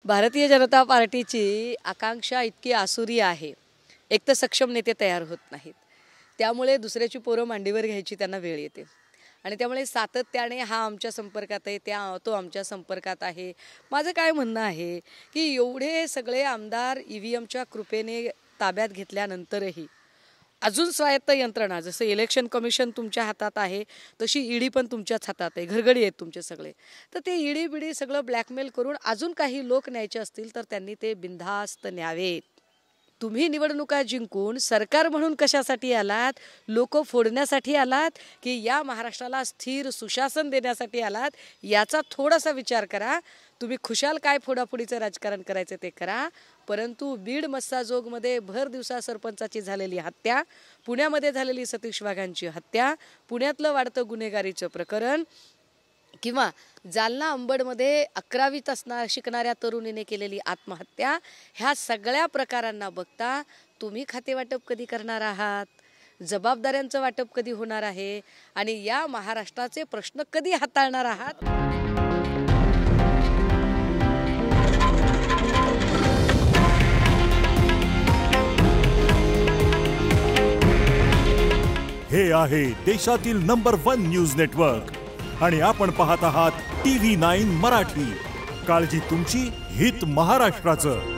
भारतीय जनता पार्टीची आकांक्षा इतकी आसुरी आहे, एक तर सक्षम नेते तयार होत नाहीत, त्यामुळे दुसऱ्याची पोरं मांडीवर घ्यायची त्यांना वेळ येते आणि त्यामुळे सातत्याने हा आमच्या संपर्कात आहे, तो आमच्या संपर्कात आहे. माझं काय म्हणणं आहे की एवढे सगळे आमदार EVMच्या कृपेने ताब्यात घेतल्यानंतरही अजून स्वायत्त यंत्रणा, जसं इलेक्शन कमिशन तुमच्या हातात आहे तशी ईडी पण तुमच्याच हातात आहे, घरगडी आहेत तुमचे सगळे. तर ते ईडी बिडी सगळं ब्लॅकमेल करून अजून काही लोक न्यायचे असतील तर त्यांनी ते बिनधास्त न्यावेत. तुम्ही निवडणुका जिंकून सरकार म्हणून कशासाठी आलात? लोक फोडण्यासाठी आलात की या महाराष्ट्राला स्थिर सुशासन देण्यासाठी आलात? याचा थोडासा विचार करा. तुम्ही खुशाल काय फोडाफोडीचं राजकारण करायचं ते करा, परंतु बीड मस्साजोगमध्ये भर दिवसा सरपंचाची झालेली हत्या, पुण्यामध्ये झालेली सतीश वाघांची हत्या, पुण्यातलं वाढतं गुन्हेगारीचं प्रकरण किंवा जालना अंबडमध्ये 11वीत शिकणाऱ्या तरुणीने केलेली आत्महत्या, ह्या सगळ्या प्रकारांना बघता तुम्ही खातेवाटप कधी करणार आहात? जबाबदाऱ्यांचं वाटप कधी होणार आहे? आणि या महाराष्ट्राचे प्रश्न कधी हाताळणार आहात? हे आहे देशातील नंबर 1 न्यूज नेटवर्क आणि आपण पाहत आहात TV9 मराठी. काळजी तुमची, हित महाराष्ट्राचं.